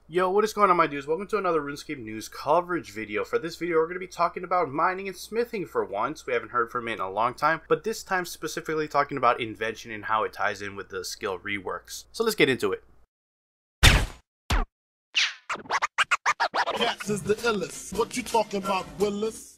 Yo, what is going on, my dudes? Welcome to another RuneScape news coverage video. For this video, we're going to be talking about mining and smithing for once. We haven't heard from it in a long time, but this time specifically talking about Invention and how it ties in with the skill reworks. So let's get into it. Cats is the illest. What you talking about, Willis?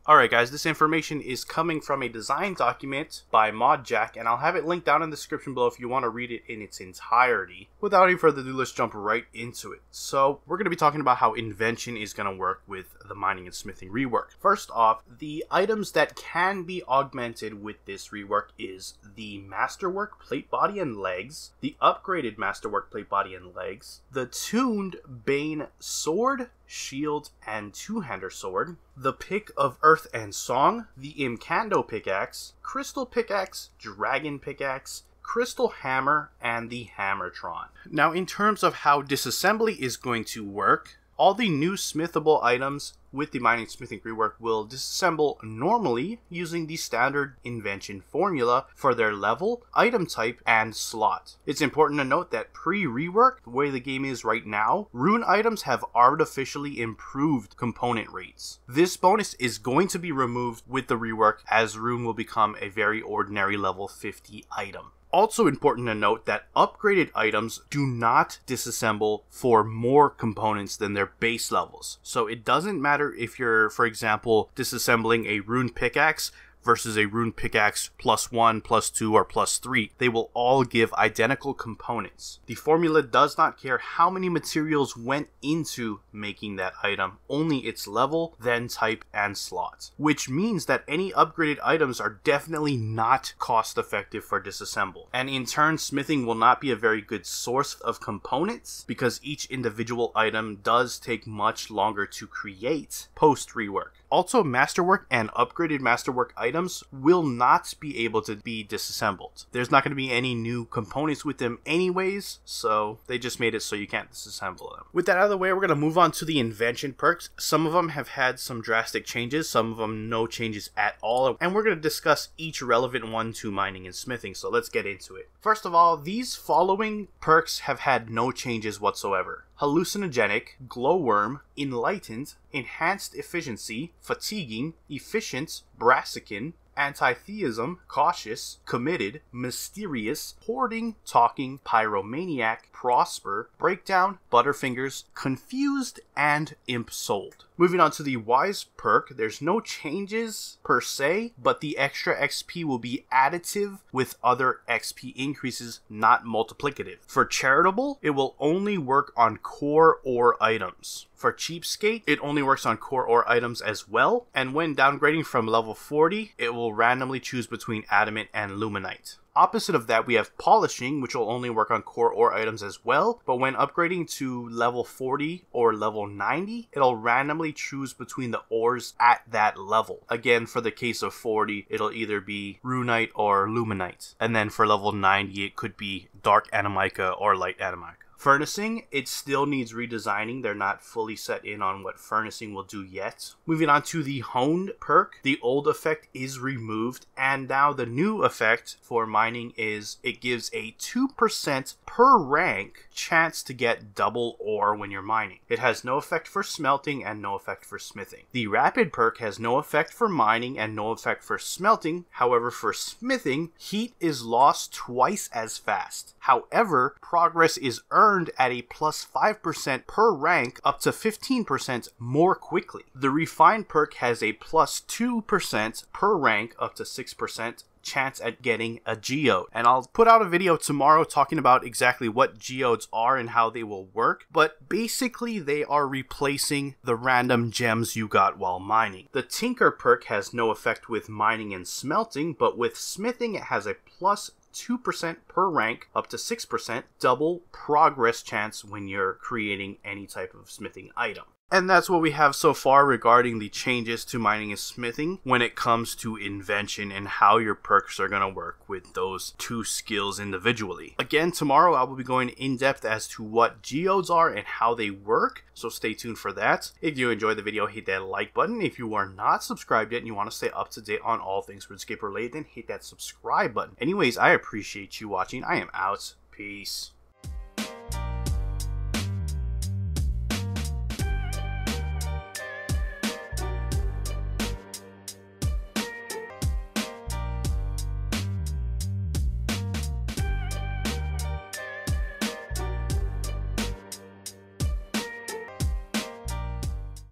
Alright guys, this information is coming from a design document by ModJack, and I'll have it linked down in the description below if you want to read it in its entirety. Without any further ado, let's jump right into it. So, we're going to be talking about how Invention is going to work with the mining and smithing rework. First off, the items that can be augmented with this rework is the Masterwork plate body and legs, the upgraded Masterwork plate body and legs, the tuned Bane sword, shield, and two-hander sword, the Pick of Earth and Song, the Imcando pickaxe, crystal pickaxe, dragon pickaxe, crystal hammer, and the Hammertron. Now, in terms of how disassembly is going to work, all the new smithable items with the mining smithing rework will disassemble normally using the standard Invention formula for their level, item type, and slot. It's important to note that pre-rework, the way the game is right now, rune items have artificially improved component rates. This bonus is going to be removed with the rework, as rune will become a very ordinary level 50 item. Also important to note that upgraded items do not disassemble for more components than their base levels. So it doesn't matter if you're, for example, disassembling a rune pickaxe versus a rune pickaxe +1, +2, or +3. They will all give identical components. The formula does not care how many materials went into making that item, only its level, then type, and slot. Which means that any upgraded items are definitely not cost effective for disassemble. And in turn, smithing will not be a very good source of components because each individual item does take much longer to create post-rework. Also, Masterwork and upgraded Masterwork items will not be able to be disassembled. There's not going to be any new components with them anyways, so they just made it so you can't disassemble them. With that out of the way, we're going to move on to the Invention perks. Some of them have had some drastic changes, some of them no changes at all, and we're going to discuss each relevant one to mining and smithing, so let's get into it. First of all, these following perks have had no changes whatsoever. Hallucinogenic, Glowworm, Enlightened, Enhanced Efficiency, Fatiguing, Efficient, Brassican, Anti-Theism, Cautious, Committed, Mysterious, Hoarding, Talking, Pyromaniac, Prosper, Breakdown, Butterfingers, Confused, and Imp Sold. Moving on to the Wise perk, there's no changes per se, but the extra XP will be additive with other XP increases, not multiplicative. For Charitable, it will only work on core ore items. For Cheapskate, it only works on core ore items as well, and when downgrading from level 40, it will randomly choose between Adamant and Luminite. Opposite of that, we have Polishing, which will only work on core ore items as well, but when upgrading to level 40 or level 90, it'll randomly choose between the ores at that level. Again, for the case of 40, it'll either be Runite or Luminite, and then for level 90, it could be Dark Animica or Light Animica. Furnacing, it still needs redesigning. They're not fully set in on what furnacing will do yet. Moving on to the Honed perk, the old effect is removed, and now the new effect for mining is it gives a 2% per rank chance to get double ore when you're mining. It has no effect for smelting and no effect for smithing. The Rapid perk has no effect for mining and no effect for smelting. However, for smithing, heat is lost twice as fast. However, progress is earned at a +5% per rank up to 15% more quickly. The Refined perk has a +2% per rank up to 6% chance at getting a geode, and I'll put out a video tomorrow talking about exactly what geodes are and how they will work, but basically they are replacing the random gems you got while mining. The Tinker perk has no effect with mining and smelting, but with smithing it has a +2% per rank up to 6% double progress chance when you're creating any type of smithing item. And that's what we have so far regarding the changes to mining and smithing when it comes to Invention and how your perks are going to work with those two skills individually. Again, tomorrow I will be going in depth as to what geodes are and how they work, so stay tuned for that. If you enjoyed the video, hit that like button. If you are not subscribed yet and you want to stay up to date on all things RuneScape related, then hit that subscribe button. Anyways, I appreciate you watching. I am out. Peace.